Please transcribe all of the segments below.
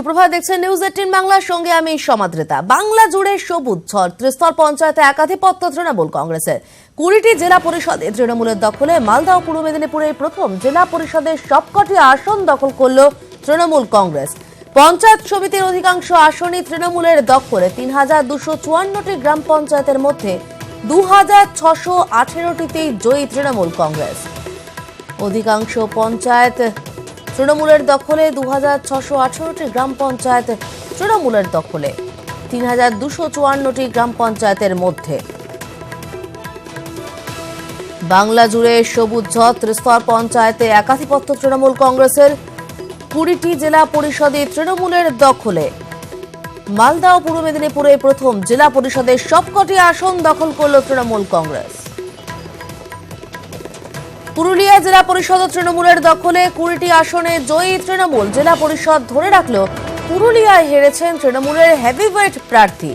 সুপ্রভাত, দেখছেন নিউজ 18 বাংলার সঙ্গে আমি সমাদৃতা। বাংলা জুড়ে সবুজ ঝড়, ত্রিস্তর পঞ্চায়েতে একাধিপত্য তৃণমূল কংগ্রেসের। 20টি জেলা পরিষদে তৃণমূলের দখলে। মালদা ও পূর্ব মেদিনীপুরের প্রথম জেলা পরিষদের সবকটি আসন দখল করল তৃণমূল কংগ্রেস। পঞ্চায়েত সমিতির অধিকাংশ আসনই তৃণমূলের দখলে। 3254টি গ্রাম পঞ্চায়েতের মধ্যে 2618টিতেই জয়ী তৃণমূল কংগ্রেস। অধিকাংশ পঞ্চায়েত তৃণমূলের দখলে। 2618টি গ্রাম পঞ্চায়েত তৃণমূলের দখলে 3254টি গ্রাম পঞ্চায়েতের মধ্যে। বাংলা জুড়ে সবুজ ঝড়, ত্রিস্তর পঞ্চায়েতে একাধিপত্য তৃণমূল কংগ্রেসের। 20টি জেলা পরিষদে তৃণমূলের দখলে। মালদা ও পূর্ব মেদিনীপুরে প্রথম জেলা পরিষদের সবকটি আসন দখল করল তৃণমূল কংগ্রেস। পুরুলিয়া জেলা পরিষদ তৃণমূলের দখলে। 20টি আসনে জয়ী তৃণমূল। জেলা পরিষদ ধরে রাখলেও পুরুলিয়ায় হেরেছেন তৃণমূলের হেভিওয়েট প্রার্থী।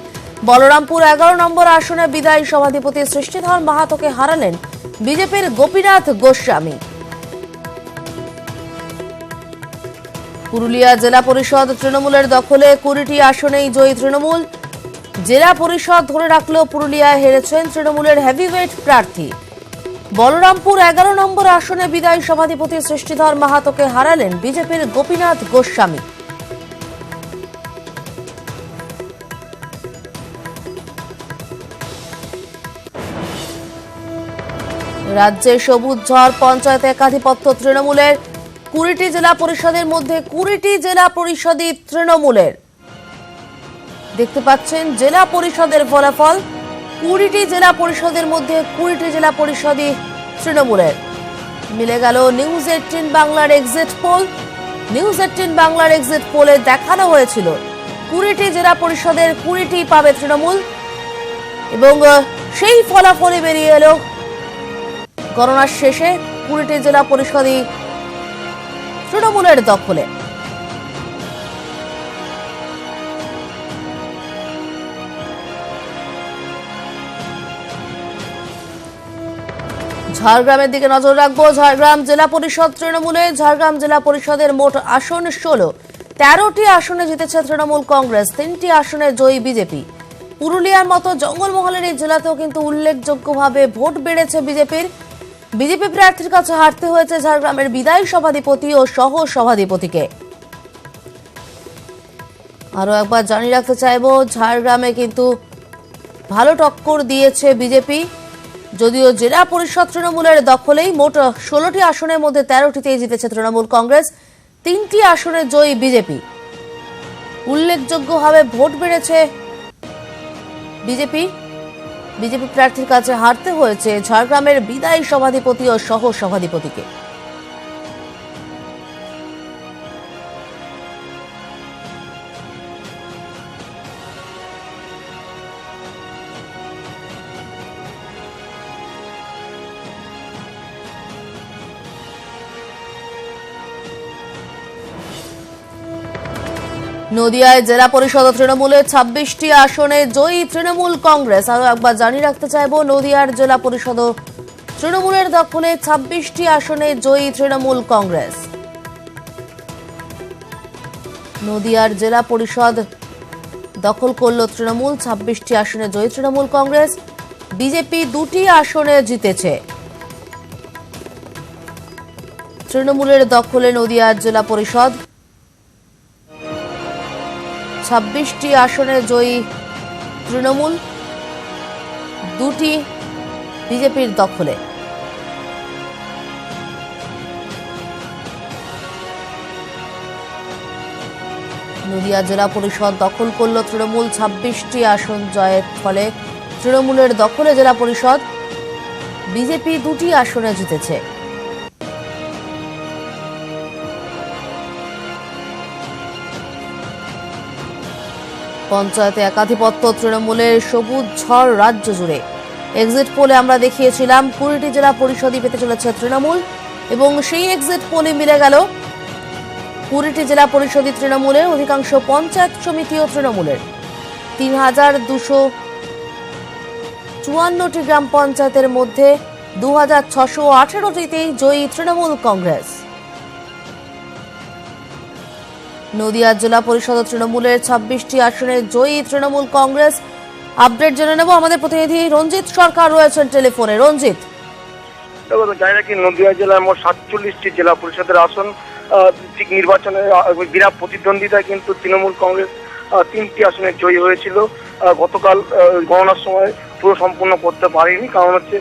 বলরামপুর 11 নম্বর আসনে বিদায়ী সভাধিপতি সৃষ্টিধর মাহাতোকে হারালেন বিজেপির গোপীনাথ গোস্বামী। পুরুলিয়া জেলা পরিষদ তৃণমূলের দখলে। 20টি আসনেই জয়ী তৃণমূল। জেলা পরিষদ ধরে রাখলেও পুরুলিয়ায় হেরেছেন তৃণমূলের হেভিওয়েট প্রার্থী। বলরামপুর 11 নম্বর আসনে বিদায়ী সভাধিপতি সৃষ্টিধর মাহাতোকে হারালেন বিজেপির গোপীনাথ গোস্বামী। রাজ্যে সবুজ ঝড়, পঞ্চায়েতে একাধিপত্য তৃণমূলের। 20টি জেলা পরিষদের মধ্যে 20টি জেলা পরিষদই তৃণমূলের। দেখতে পাচ্ছেন জেলা পরিষদের ফলাফল। 20টি জেলা পরিষদের মধ্যে 20টি জেলা পরিষদই তৃণমূলের। মিলে গেল নিউজ 18 বাংলার এক্সিট পোল। নিউজ 18 বাংলার এক্সিট পোলে দেখানো হয়েছিল 20টি জেলা পরিষদের 20টি পাবে তৃণমূল, এবং সেই ফলাফলে বেরিয়ে এলো গণনার শেষে 20টি জেলা পরিষদই তৃণমূলের দখলে। ঝাড়গ্রামের দিকে নজর রাখবো। ঝাড়গ্রাম জেলা পরিষদ তৃণমূলের। ঝাড়গ্রাম জেলা পরিষদের মোট আসন 16। 13টি আসনে জিতেছে তৃণমূল কংগ্রেস, 3টি আসনে জয়ী বিজেপি। পুরুলিয়ার মতো জঙ্গলমহলের এই জেলাতেও কিন্তু উল্লেখযোগ্যভাবে ভোট বেড়েছে বিজেপির। বিজেপি প্রার্থীর কাছে হারতে হয়েছে ঝাড়গ্রামের বিদায়ী সভাধিপতি ও সহ সভাধিপতিকে। আরো একবার জানিয়ে রাখতে চাইবো, ঝাড়গ্রামে কিন্তু ভালো টক্কর দিয়েছে বিজেপি। যদিও জেলা পরিষদ তৃণমূলের দখলেই। মোট 16টি আসনের মধ্যে 13টিতেই জিতেছে তৃণমূল কংগ্রেস, 3টি আসনে জয়ী বিজেপি। উল্লেখযোগ্যভাবে ভোট বেড়েছে বিজেপি। বিজেপি প্রার্থীর কাছে হারতে হয়েছে ঝাড়গ্রামের বিদায়ী সভাধিপতি ও সহ সভাধিপতিকে। নদিয়ায় জেলা পরিষদ তৃণমূলের 26টি আসনে জয়ী তৃণমূল কংগ্রেস। আরো একবার জানিয়ে রাখতে চাইবো, নদিয়ার জেলা পরিষদ তৃণমূলের দখলে। 26টি আসনে জয়ী তৃণমূল কংগ্রেস। নদিয়ার জেলা পরিষদ দখল করল তৃণমূল। 26টি আসনে জয়ী তৃণমূল কংগ্রেস। বিজেপি 2টি আসনে জিতেছে। তৃণমূলের দখলে নদিয়ার জেলা পরিষদ। 26টি আসনে জয়ী তৃণমূল, 2টি বিজেপির দখলে। নদিয়া জেলা পরিষদ দখল করল তৃণমূল। 26টি আসন জয়ের ফলে তৃণমূলের দখলে জেলা পরিষদ। বিজেপি 2টি আসনে জিতেছে। পঞ্চায়েতে একাধিপত্য তৃণমূলের। সবুজ ঝড় রাজ্য জুড়ে। এক্সিট পোলে আমরা দেখিয়েছিলাম 20টি জেলা পরিষদই পেতে চলেছে তৃণমূল, এবং সেই এক্সিট পোলে মিলে গেল 20টি জেলা পরিষদই তৃণমূলের। অধিকাংশ পঞ্চায়েত সমিতিও তৃণমূলের। 3254টি গ্রাম পঞ্চায়েতের মধ্যে 2618টিতেই জয়ী তৃণমূল কংগ্রেস। নদিয়া জেলা পরিষদ তৃণমূলের 26টি আসনে জয়ী তৃণমূল কংগ্রেস। আপডেট জেনে নেব, আমাদের প্রতিনিধি রঞ্জিত সরকার রয়েছেন টেলিফোনে। রঞ্জিত, জানি নাকি নদিয়া জেলায় মোট 47টি জেলা পরিষদের আসন ঠিক নির্বাচনে বিরাট প্রতিদ্বন্দ্বিতায় কিন্তু তৃণমূল কংগ্রেস 3টি আসনে জয়ী হয়েছিল। গতকাল গণনার সময় পুরো সম্পূর্ণ করতে পারেনি, কারণ হচ্ছে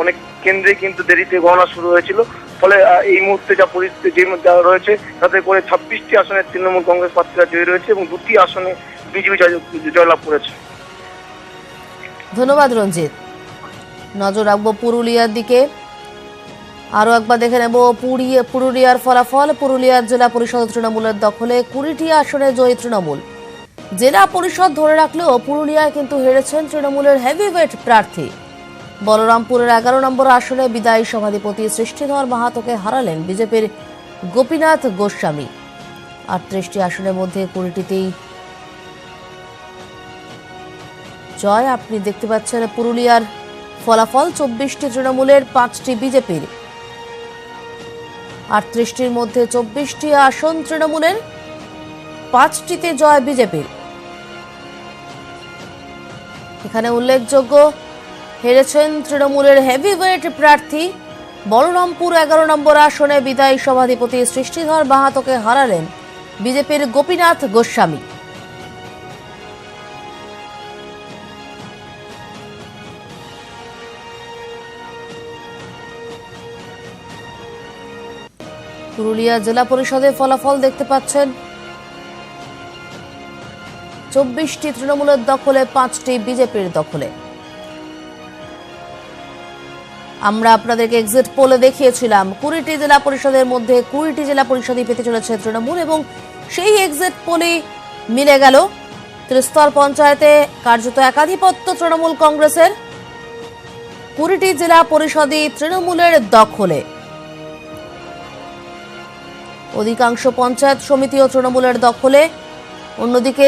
অনেক কেন্দ্রে কিন্তু দেরিতে গণনা শুরু হয়েছিল। ফলে এই মুহূর্তে যা পরিস্থিতি যা রয়েছে তাতে করে 26টি আসনে তৃণমূল কংগ্রেস প্রার্থীরা জয়ী রয়েছে এবং 2টি আসনে বিজেপি জয়লাভ করেছে। ধন্যবাদ রঞ্জিত। নজর রাখবো পুরুলিয়ার দিকে। আরো একবার দেখে নেব পুরুলিয়ার ফলাফল। পুরুলিয়ার জেলা পরিষদ তৃণমূলের দখলে 20টি আসনে জয়ী তৃণমূল। জেলা পরিষদ ধরে রাখলেও পুরুলিয়ায় কিন্তু হেরেছেন তৃণমূলের হেভিওয়েট প্রার্থী। বলরামপুরের 11 নম্বর আসনে বিদায়ী সভাধিপতি সৃষ্টিধর মাহাতোকে হারালেন বিজেপির গোপীনাথ গোস্বামী। 38টি আসনের মধ্যে 20টিতেই জয়। আপনি দেখতে পাচ্ছেন পুরুলিয়ার ফলাফল। 24টি তৃণমূলের, 5টি বিজেপির। 38টির মধ্যে 24টি আসন তৃণমূলের, 5টিতে জয় বিজেপির। এখানে উল্লেখযোগ্য, হেরেছেন তৃণমূলের হেভিওয়েট প্রার্থী। বলরামপুর 11 নম্বর আসনে বিদায়ী সভাধিপতি সৃষ্টিধর মাহাতোকে হারালেন বিজেপির গোপীনাথ গোস্বামী। পুরুলিয়া জেলা পরিষদের ফলাফল দেখতে পাচ্ছেন। 24টি তৃণমূলের দখলে, 5টি বিজেপির দখলে। আমরা আপনাদেরকে এক্সিট পোলে দেখিয়েছিলাম 20টি জেলা পরিষদের মধ্যে 20টি জেলা পরিষদই পেতে চলেছে তৃণমূল, এবং সেই এক্সিট পোলে মিলে গেল। ত্রিস্তর পঞ্চায়েতে কার্যত একাধিপত্য তৃণমূল কংগ্রেসের। 20টি জেলা পরিষদই তৃণমূলের দখলে। অধিকাংশ পঞ্চায়েত সমিতিও তৃণমূলের দখলে। অন্যদিকে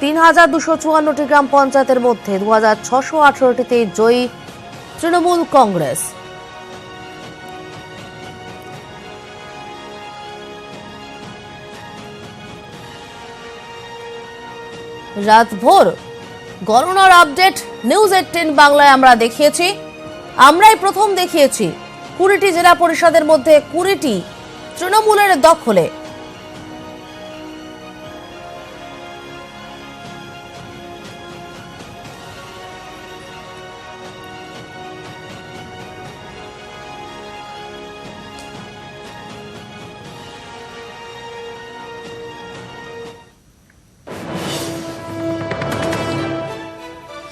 3254টি গ্রাম পঞ্চায়েতের মধ্যে 2618টিতে জয়ী তৃণমূল কংগ্রেস। রাতভর গণনার আপডেট নিউজ 18 বাংলায় আমরা দেখিয়েছি। আমরাই প্রথম দেখিয়েছি 20টি জেলা পরিষদের মধ্যে 20টি তৃণমূলের দখলে।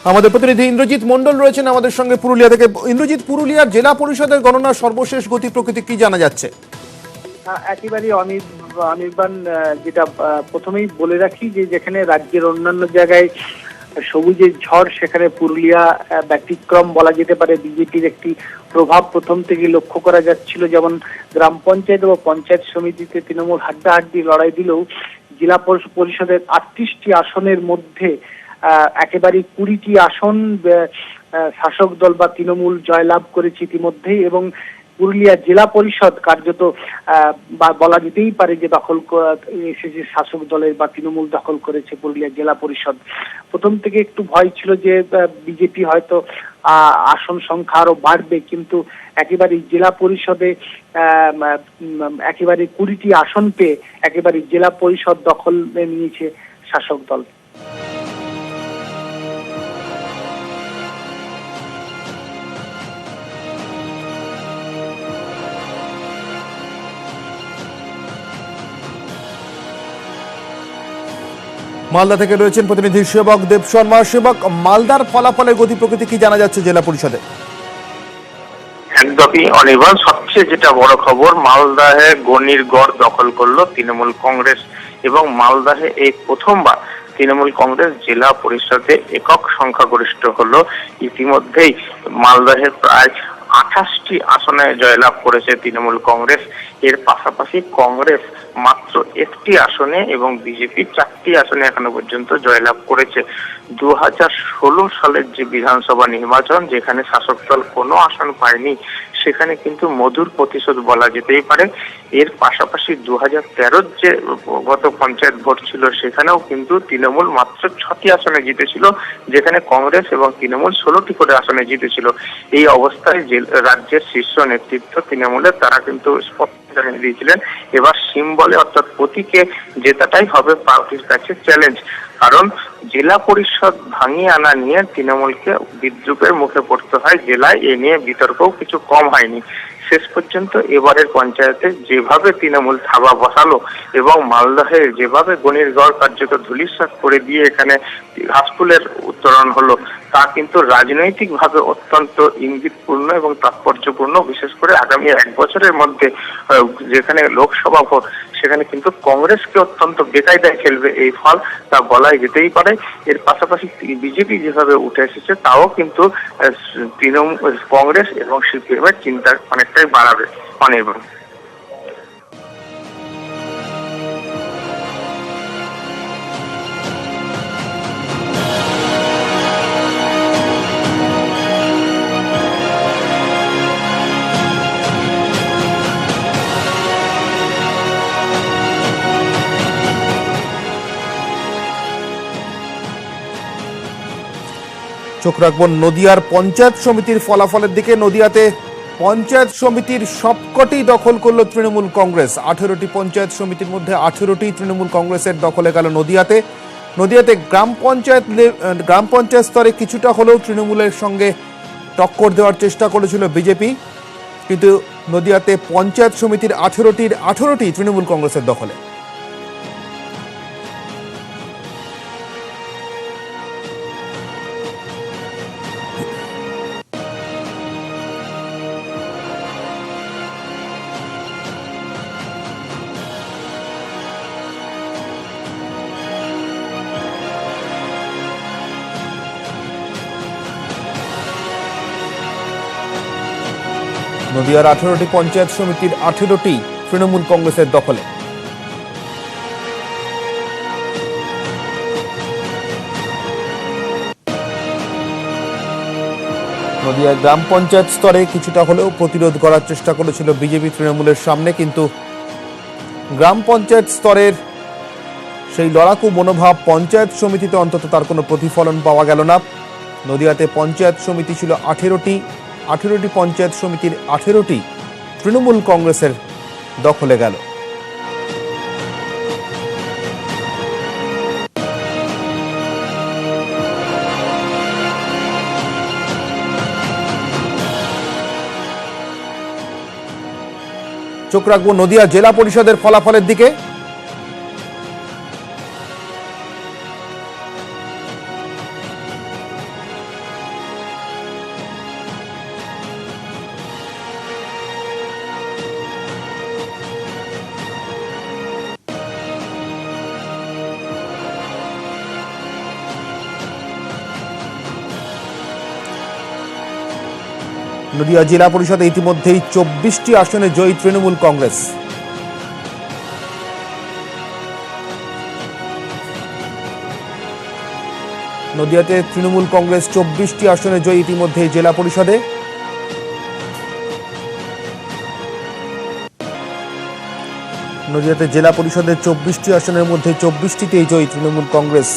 আমাদের প্রতিনিধি ইন্দ্রজিৎ মন্ডল রয়েছেন আমাদের সঙ্গে পুরুলিয়া থেকে। ইন্দ্রজিৎ, পুরুলিয়ার জেলা পরিষদের গণনার সর্বশেষ গতি প্রকৃতি কি জানা যাচ্ছে? একেবারে অনির্বাণ, যেটা প্রথমেই বলে রাখি যে যেখানে রাজ্যের অন্যান্য জায়গায় সবুজের ঝড়, সেখানে পুরুলিয়া ব্যতিক্রম বলা যেতে পারে। বিজেপির একটি প্রভাব প্রথম থেকে লক্ষ্য করা যাচ্ছিল। যেমন গ্রাম পঞ্চায়েত ও পঞ্চায়েত সমিতিতে তৃণমূল হাড্ডাহাড্ডি লড়াই দিলেও জেলা পরিষদের 38টি আসনের মধ্যে একেবারে 20টি আসন শাসক দল বা তৃণমূল জয়লাভ করেছে ইতিমধ্যেই, এবং পুরুলিয়া জেলা পরিষদ কার্যত বলা যেতেই পারে যে দখল এসেছে শাসক দলের বা তৃণমূল দখল করেছে পুরুলিয়া জেলা পরিষদ। প্রথম থেকে একটু ভয় ছিল যে বিজেপি হয়তো আসন সংখ্যা আরো বাড়বে, কিন্তু একেবারে জেলা পরিষদে একেবারে 20টি আসন পেয়ে একেবারে জেলা পরিষদ দখলে নিয়েছে শাসক দল। মালদা থেকে রয়েছেন প্রতিনিধি সেবক দেব শর্মা। সেবক, মালদার ফলাফলের গতি প্রকৃতি কি জানা যাচ্ছে জেলা পরিষদে? একদমই অনির্বাণ, সবচেয়ে যেটা বড় খবর, মালদাহে গণির গড় দখল করলো তৃণমূল কংগ্রেস, এবং মালদাহে এই প্রথমবার তৃণমূল কংগ্রেস জেলা পরিষদে একক সংখ্যাগরিষ্ঠ হলো। ইতিমধ্যেই মালদাহে প্রায় 28টি আসনে জয়লাভ করেছে তৃণমূল কংগ্রেস। এর পাশাপাশি কংগ্রেস মাত্র 1টি আসনে এবং বিজেপি 4টি আসনে এখনো পর্যন্ত জয়লাভ করেছে। 2016 সালের যে বিধানসভা নির্বাচন, যেখানে শাসক দল কোনো আসন পায়নি, সেখানে কিন্তু মধুর প্রতিশোধ বলা যেতেই পারে। এর পাশাপাশি 2013 যে গত পঞ্চায়েত ভোট ছিল সেখানেও কিন্তু তৃণমূল মাত্র 6টি আসনে জিতেছিল, যেখানে কংগ্রেস এবং তৃণমূল 16টি করে আসনে জিতেছিল। এই অবস্থায় যে রাজ্যের শীর্ষ নেতৃত্ব তৃণমূলের তারা কিন্তু স্পষ্ট জানিয়ে দিয়েছিলেন এবার সিম্বলে অর্থাৎ প্রতীকে জেতাটাই হবে পার্টির কাছে চ্যালেঞ্জ। কারণ জেলা পরিষদ ভাঙিয়ে আনা নিয়ে তৃণমূলকে বিদ্রুপের মুখে পড়তে হয় জেলায়, এ নিয়ে বিতর্কও কিছু কম হয়নি। শেষ পর্যন্ত এবারের পঞ্চায়েতে যেভাবে তৃণমূল থাবা বসালো এবং মালদহের যেভাবে গণিরগড় কার্যত ধূলিসাৎ করে দিয়ে এখানে ঘাসফুলের উত্তরণ হলো, তা কিন্তু রাজনৈতিকভাবে অত্যন্ত ইঙ্গিতপূর্ণ এবং তাৎপর্যপূর্ণ। বিশেষ করে আগামী 1 বছরের মধ্যে যেখানে লোকসভা ভোট, সেখানে কিন্তু কংগ্রেসকে অত্যন্ত বেকায়দায় ফেলবে এই ফল, তা বলাই যেতেই পারে। এর পাশাপাশি বিজেপি যেভাবে উঠে এসেছে তাও কিন্তু তৃণমূল, কংগ্রেস এবং সিপিএম এর চিন্তা অনেকটাই বাড়াবে। অনির্বাণ। চোখ রাখবো নদিয়ার পঞ্চায়েত সমিতির ফলাফলের দিকে। নদিয়াতে পঞ্চায়েত সমিতির সবকটি দখল করলো তৃণমূল কংগ্রেস। 18টি পঞ্চায়েত সমিতির মধ্যে 18টি তৃণমূল কংগ্রেসের দখলে গেল নদিয়াতে গ্রাম পঞ্চায়েত স্তরে কিছুটা হলেও তৃণমূলের সঙ্গে টক্কর দেওয়ার চেষ্টা করেছিল বিজেপি, কিন্তু নদিয়াতে পঞ্চায়েত সমিতির 18টি তৃণমূল কংগ্রেসের দখলে। নদিয়ার 18টি পঞ্চায়েত সমিতির 18টি তৃণমূল কংগ্রেসের দখলে। নদিয়ার গ্রাম পঞ্চায়েত স্তরে কিছুটা হলেও প্রতিরোধ করার চেষ্টা করেছিল বিজেপি তৃণমূলের সামনে, কিন্তু গ্রাম পঞ্চায়েত স্তরের সেই লড়াকু মনোভাব পঞ্চায়েত সমিতিতে অন্তত তার কোনো প্রতিফলন পাওয়া গেল না। নদিয়াতে পঞ্চায়েত সমিতি ছিল 18টি পঞ্চায়েত সমিতির 18টি তৃণমূল কংগ্রেসের দখলে গেল। চোখ রাখবো নদিয়া জেলা পরিষদের ফলাফলের দিকে। নদিয়া জেলা পরিষদে ইতিমধ্যেই 24টি আসনে জয়ী তৃণমূল কংগ্রেস। নদিয়াতে তৃণমূল কংগ্রেস 24টি আসনে জয়ী ইতিমধ্যেই জেলা পরিষদে। নদিয়াতে জেলা পরিষদের 24টি আসনের মধ্যে 24টিতেই জয়ী তৃণমূল কংগ্রেস।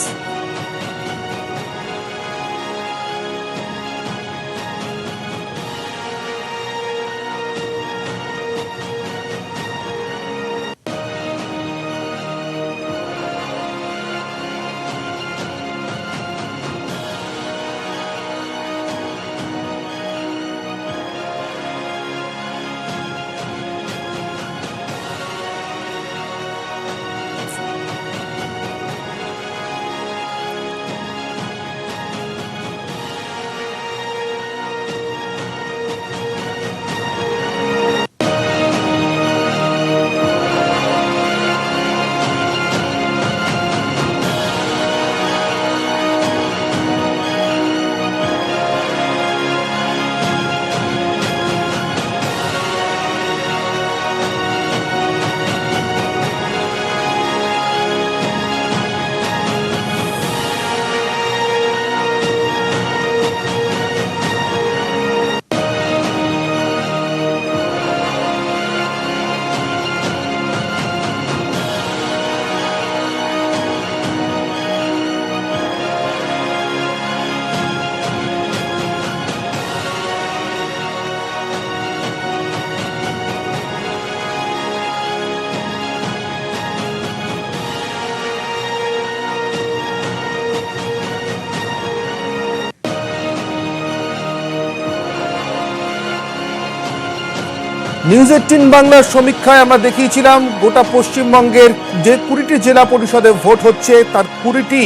নিউজ 18 বাংলার সমীক্ষায় আমরা দেখিয়েছিলাম গোটা পশ্চিমবঙ্গের যে 20টি জেলা পরিষদে ভোট হচ্ছে তার 20টি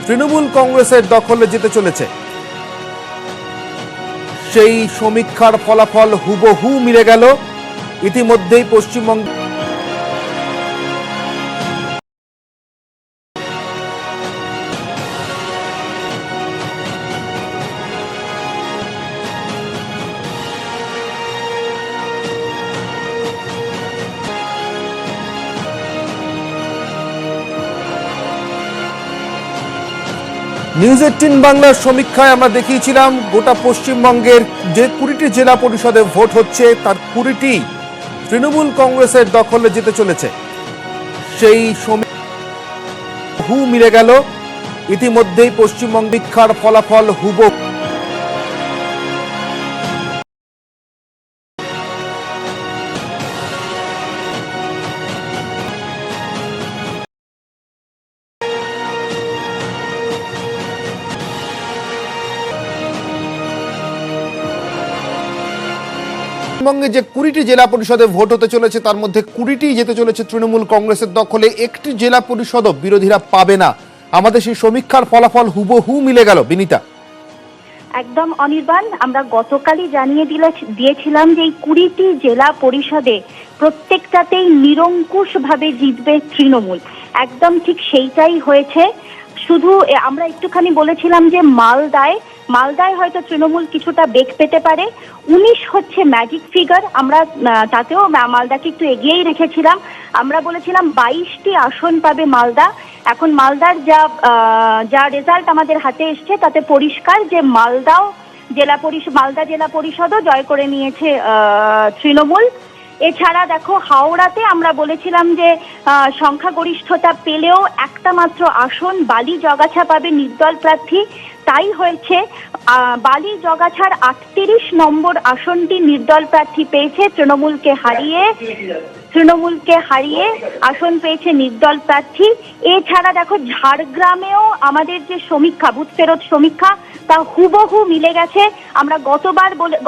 তৃণমূল কংগ্রেসের দখলে যেতে চলেছে। সেই সমীক্ষার ফলাফল হুবহু মিলে গেল। ইতিমধ্যেই পশ্চিমবঙ্গ নিউজ 18 বাংলার সমীক্ষায় আমরা দেখিয়েছিলাম গোটা পশ্চিমবঙ্গের যে 20টি জেলা পরিষদে ভোট হচ্ছে তার 20টি তৃণমূল কংগ্রেসের দখলে যেতে চলেছে। সেই হুবহু মিলে গেল। ইতিমধ্যেই পশ্চিমবঙ্গ সমীক্ষার ফলাফল হুবহু পশ্চিমবঙ্গে যে 20টি জেলা পরিষদে ভোট হতে চলেছে তার মধ্যে 20টি যেতে চলেছে তৃণমূল কংগ্রেসের দখলে। একটি জেলা পরিষদও বিরোধীরা পাবে না। আমাদের সেই সমীক্ষার ফলাফল হুবহু মিলে গেল। বিনীতা, একদম অনির্বাণ, আমরা গতকালই জানিয়ে দিয়েছিলাম যে এই 20টি জেলা পরিষদে প্রত্যেকটাতেই নিরঙ্কুশভাবে জিতবে তৃণমূল। একদম ঠিক সেইটাই হয়েছে। শুধু আমরা একটুখানি বলেছিলাম যে মালদায় হয়তো তৃণমূল কিছুটা বেগ পেতে পারে। 19 হচ্ছে ম্যাজিক ফিগার। আমরা তাতেও মালদাকে একটু এগিয়েই রেখেছিলাম। আমরা বলেছিলাম 22টি আসন পাবে মালদা। এখন মালদার যা রেজাল্ট আমাদের হাতে এসছে তাতে পরিষ্কার যে মালদা জেলা পরিষদও জয় করে নিয়েছে তৃণমূল। এছাড়া দেখো, হাওড়াতে আমরা বলেছিলাম যে সংখ্যাগরিষ্ঠতা পেলেও একটা মাত্র আসন বালি জগাছা পাবে নির্দল প্রার্থী। তাই হয়েছে। বালি জগাছার 38 নম্বর আসনটি নির্দল প্রার্থী পেয়েছে। তৃণমূলকে হারিয়ে আসন পেয়েছে নির্দল প্রার্থী। এছাড়া দেখো, ঝাড়গ্রামেও আমাদের যে সমীক্ষা, বুথ ফেরত সমীক্ষা, তা হুবহু মিলে গেছে। আমরা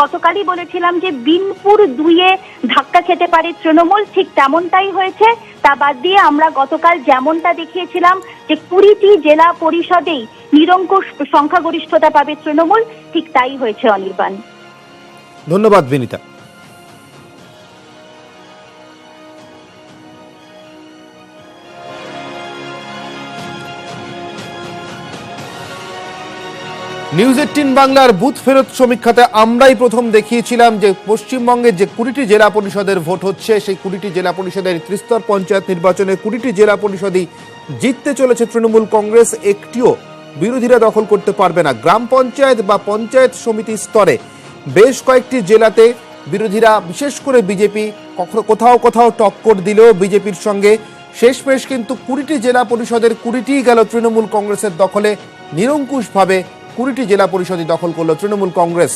গতকালই বলেছিলাম যে বিনপুর 2-এ ধাক্কা খেতে পারে তৃণমূল, ঠিক তেমনটাই হয়েছে। তা বাদ দিয়ে আমরা গতকাল যেমনটা দেখিয়েছিলাম যে 20টি জেলা পরিষদেই নিরঙ্কুশ সংখ্যাগরিষ্ঠতা পাবে তৃণমূল, ঠিক তাই হয়েছে অনির্বাণ। ধন্যবাদ বিনীতা। নিউজ 18 বাংলার বুথ ফেরত সমীক্ষাতে আমরাই প্রথম দেখিয়েছিলাম যে পশ্চিমবঙ্গের যে 20টি জেলা পরিষদের ভোট হচ্ছে সেই 20টি জেলা পরিষদের ত্রিস্তর পঞ্চায়েত নির্বাচনে 20টি জেলা পরিষদই জিততে চলেছে তৃণমূল কংগ্রেস। একটিও বিরোধীরা দখল করতে পারবে না। গ্রাম পঞ্চায়েত বা পঞ্চায়েত সমিতি স্তরে বেশ কয়েকটি জেলাতে বিরোধীরা, বিশেষ করে বিজেপি, কোথাও টক্কর দিলেও বিজেপির সঙ্গে শেষমেশ কিন্তু 20টি জেলা পরিষদের 20টিই গেল তৃণমূল কংগ্রেসের দখলে। নিরঙ্কুশভাবে 20টি জেলা পরিষদই দখল করল তৃণমূল কংগ্রেস।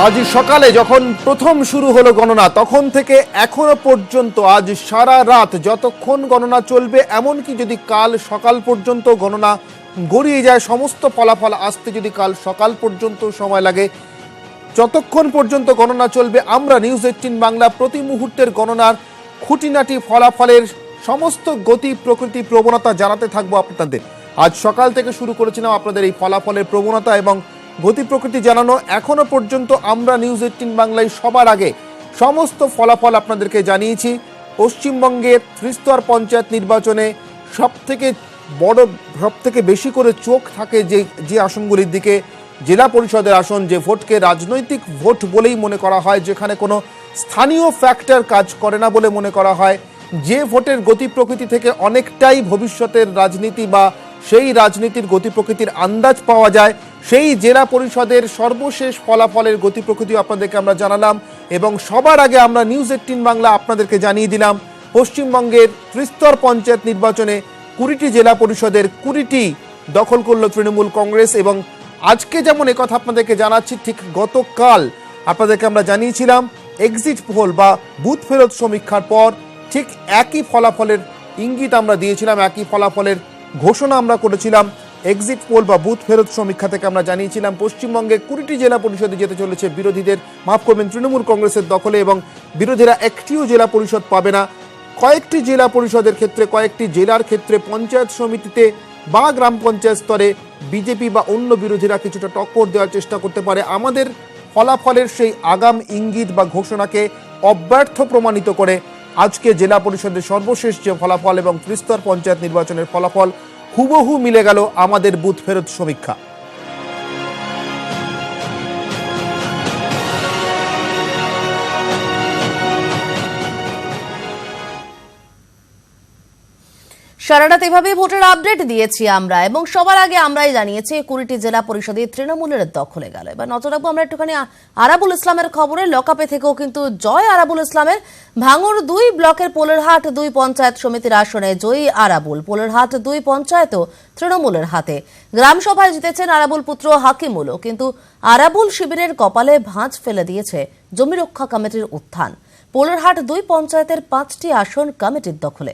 আজ সকালে যখন প্রথম শুরু হলো গণনা, তখন থেকে এখনো পর্যন্ত আজ সারা রাত যতক্ষণ গণনা চলবে, এমনকি যদি কাল সকাল পর্যন্ত গণনা গড়িয়ে যায়, সমস্ত ফলাফল আসতে যদি কাল সকাল পর্যন্ত সময় লাগে, যতক্ষণ পর্যন্ত গণনা চলবে আমরা নিউজ 18 বাংলা প্রতি মুহূর্তের গণনার খুঁটিনাটি ফলাফলের সমস্ত গতি প্রকৃতি প্রবণতা জানাতে থাকবো আপনাদের। আজ সকাল থেকে শুরু করেছিলাম আপনাদের এই ফলাফলের প্রবণতা এবং গতি প্রকৃতি জানানো। এখনো পর্যন্ত আমরা নিউজ 18 বাংলায় সবার আগে সমস্ত ফলাফল আপনাদেরকে জানিয়েছি। পশ্চিমবঙ্গের ত্রিস্তর পঞ্চায়েত নির্বাচনে সবথেকে বেশি করে চোখ থাকে যে আসনগুলির দিকে, জেলা পরিষদের আসন, যে ভোটকে রাজনৈতিক ভোট বলেই মনে করা হয়, যেখানে কোনো স্থানীয় ফ্যাক্টর কাজ করে না বলে মনে করা হয়, যে ভোটের গতি প্রকৃতি থেকে অনেকটাই ভবিষ্যতের রাজনীতি বা সেই রাজনীতির গতি প্রকৃতির আন্দাজ পাওয়া যায়, সেই জেলা পরিষদের সর্বশেষ ফলাফলের গতি প্রকৃতিও আপনাদেরকে আমরা জানালাম। এবং সবার আগে আমরা নিউজ 18 বাংলা আপনাদেরকে জানিয়ে দিলাম পশ্চিমবঙ্গের ত্রিস্তর পঞ্চায়েত নির্বাচনে 20টি জেলা পরিষদের 20টি দখল করল তৃণমূল কংগ্রেস। এবং আজকে যেমন একথা আপনাদেরকে জানাচ্ছি, ঠিক গতকাল আপনাদেরকে আমরা জানিয়েছিলাম এক্সিট পোল বা বুথ ফেরত সমীক্ষার পর ঠিক একই ফলাফলের ইঙ্গিত আমরা দিয়েছিলাম, একই ফলাফলের ঘোষণা আমরা করেছিলাম। এক্সিট পোল বা বুথ ফেরত সমীক্ষা থেকে আমরা জানিয়েছিলাম পশ্চিমবঙ্গে 20টি জেলা পরিষদে যেতে চলেছে বিরোধীদের, মাফ করবেন, তৃণমূল কংগ্রেসের দখলে, এবং বিরোধীরা একটিও জেলা পরিষদ পাবে না। কয়েকটি জেলা পরিষদের ক্ষেত্রে, কয়েকটি জেলার ক্ষেত্রে পঞ্চায়েত সমিতিতে বা গ্রাম পঞ্চায়েত স্তরে বিজেপি বা অন্য বিরোধীরা কিছুটা টক্কর দেওয়ার চেষ্টা করতে পারে। আমাদের ফলাফলের সেই আগাম ইঙ্গিত বা ঘোষণাকে অব্যর্থ প্রমাণিত করে আজকে জেলা পরিষদের সর্বশেষ যে ফলাফল এবং ত্রিস্তর পঞ্চায়েত নির্বাচনের ফলাফল হুবহু মিলে গেল আমাদের বুথ ফেরত সমীক্ষা। সারারাত এভাবে ভোটের আপডেট দিয়েছি আমরা, এবং সবার আগে আমরাই জানিয়েছি 20টি জেলা পরিষদে তৃণমূলের দখলে গেল। এবার নজর রাখবো আমরা একটুখানি আরাবুল ইসলামের খবরে। লকআপে থেকেও কিন্তু জয় আরাবুল ইসলামের। ভাঙড় 2 ব্লকের পোলেরহাট 2 পঞ্চায়েত সমিতির আসনে জয়ী আরাবুল। পোলেরহাট 2 পঞ্চায়েতও তৃণমূলের হাতে। গ্রাম সভায় জিতেছেন আরাবুল পুত্র হাকিমুলও, কিন্তু আরাবুল শিবিরের কপালে ভাঁজ ফেলে দিয়েছে জমি রক্ষা কমিটির উত্থান। পোলেরহাট 2 পঞ্চায়েতের 5টি আসন কমিটির দখলে।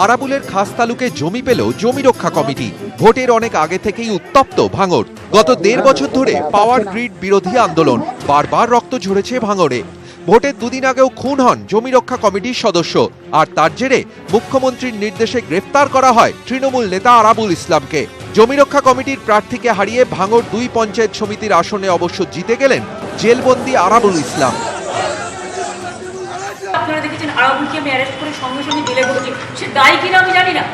আরাবুলের খাস তালুকে জমি পেল জমি রক্ষা কমিটি। ভোটের অনেক আগে থেকেই উত্তপ্ত ভাঙড়। গত 1.5 বছর ধরে পাওয়ার গ্রিড বিরোধী আন্দোলন, বারবার রক্ত ঝরেছে ভাঙড়ে। ভোটের 2 দিন আগেও খুন হন জমি রক্ষা কমিটির সদস্য, আর তার জেরে মুখ্যমন্ত্রীর নির্দেশে গ্রেফতার করা হয় তৃণমূল নেতা আরাবুল ইসলামকে। জমি রক্ষা কমিটির প্রার্থীকে হারিয়ে ভাঙড় 2 পঞ্চায়েত সমিতির আসনে অবশ্য জিতে গেলেন জেলবন্দি আরাবুল ইসলাম। আপনারা দেখেছেন আরাবুলকে আমি অ্যারেস্ট করে সঙ্গে সঙ্গে জেলে বসেছি। সে দায়ী কিনা আমি জানি না,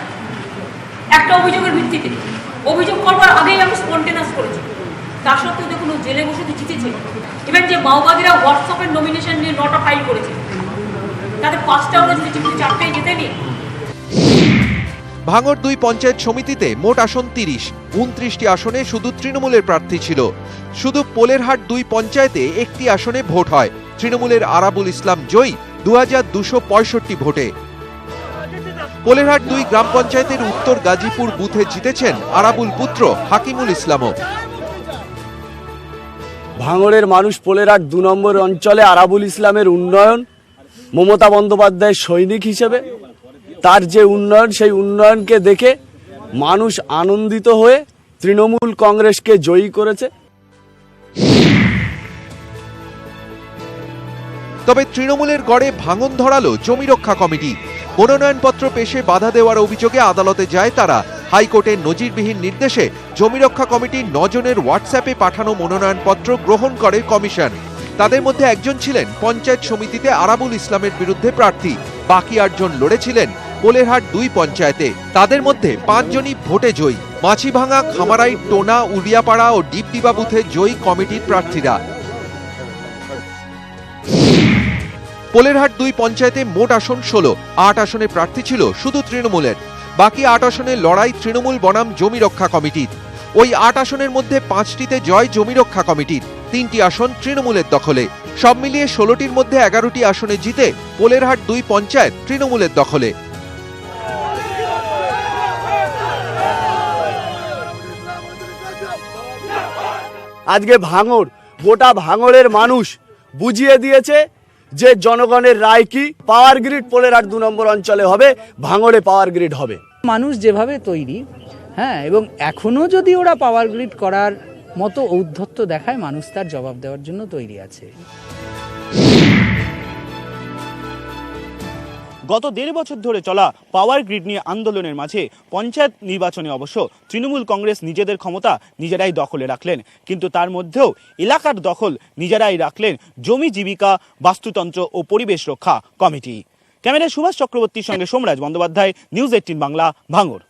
একটা অভিযোগের ভিত্তিতে অভিযোগ করবার আগেই আমি স্পন্টেনাস করেছি। তার সত্ত্বেও দেখুন ও জেলে বসে জিতেছে। ইভেন যে মাওবাদীরা হোয়াটসঅ্যাপের নমিনেশন নিয়ে 9টা ফাইল করেছে, তাদের 5টা ওরা জিতেছে, কিন্তু 4টাই জেতেনি। ভাঙড় 2 পঞ্চায়েত সমিতিতে মোট আসন 30। 29টি আসনে শুধু তৃণমূলের প্রার্থী ছিল। শুধু পোলেরহাট 2 পঞ্চায়েতে একটি আসনে ভোট হয়। তৃণমূলের আরাবুল ইসলাম জয়ী 2265 ভোটে। পোলেরহাট 2 গ্রাম পঞ্চায়েতের উত্তর গাজীপুর বুথে জিতেছেন আরাবুল পুত্র হাকিমুল ইসলামও। ভাঙড়ের মানুষ পোলেরহাট 2 নম্বর অঞ্চলে আরাবুল ইসলামের উন্নয়ন, মমতা বন্দ্যোপাধ্যায়ের সৈনিক হিসেবে তার যে উন্নয়ন, সেই উন্নয়নকে দেখে মানুষ আনন্দিত হয়ে তৃণমূল কংগ্রেসকে জয়ী করেছে। তবে তৃণমূলের গড়ে ভাঙন ধরালো জমি রক্ষা কমিটি। মনোনয়নপত্র পেশে বাধা দেওয়ার অভিযোগে আদালতে যায় তারা। হাইকোর্টের নজিরবিহীন নির্দেশে জমি রক্ষা কমিটির 9 জনের হোয়াটসঅ্যাপে পাঠানো মনোনয়নপত্র গ্রহণ করে কমিশন। তাদের মধ্যে একজন ছিলেন পঞ্চায়েত সমিতিতে আরাবুল ইসলামের বিরুদ্ধে প্রার্থী। বাকি 8 জন লড়েছিলেন পোলেরহাট 2 পঞ্চায়েতে। তাদের মধ্যে 5 জনই ভোটে জয়ী। মাছিভাঙা, খামারাই, টোনা, উলিয়াপাড়া ও ডিপডিবা বুথে জয়ী কমিটির প্রার্থীরা। পোলেরহাট 2 পঞ্চায়েতে মোট আসন 16। 8 আসনে প্রার্থী ছিল শুধু তৃণমূলের। বাকি 8 আসনে লড়াই তৃণমূল বনাম জমি রক্ষা কমিটির। ওই 8 আসনের মধ্যে 5টিতে জয় জমি রক্ষা কমিটির, 3টি আসন তৃণমূলের দখলে। সব মিলিয়ে 16টির মধ্যে 11টি আসনে জিতে পোলেরহাট 2 পঞ্চায়েত তৃণমূলের দখলে। আজকে ভাঙড়, গোটা ভাঙড়ের মানুষ বুঝিয়ে দিয়েছে যে জনগণের রায় কি। পাওয়ার গ্রিড পোলেরহাট 2 নম্বর অঞ্চলে হবে, ভাঙড়ে পাওয়ার গ্রিড হবে। মানুষ যেভাবে তৈরি, হ্যাঁ, এবং এখনো যদি ওরা পাওয়ার গ্রিড করার মতো ঔদ্ধত্য দেখায়, মানুষ তার জবাব দেওয়ার জন্য তৈরি আছে। গত 1.5 বছর ধরে চলা পাওয়ার গ্রিড নিয়ে আন্দোলনের মাঝে পঞ্চায়েত নির্বাচনে অবশ্য তৃণমূল কংগ্রেস নিজেদের ক্ষমতা নিজেরাই দখলে রাখলেন, কিন্তু তার মধ্যেও এলাকার দখল নিজেরাই রাখলেন জমি, জীবিকা, বাস্তুতন্ত্র ও পরিবেশ রক্ষা কমিটি। ক্যামেরায় সুভাষ চক্রবর্তীর সঙ্গে সোমরাজ বন্দ্যোপাধ্যায়, নিউজ 18 বাংলা, ভাঙড়।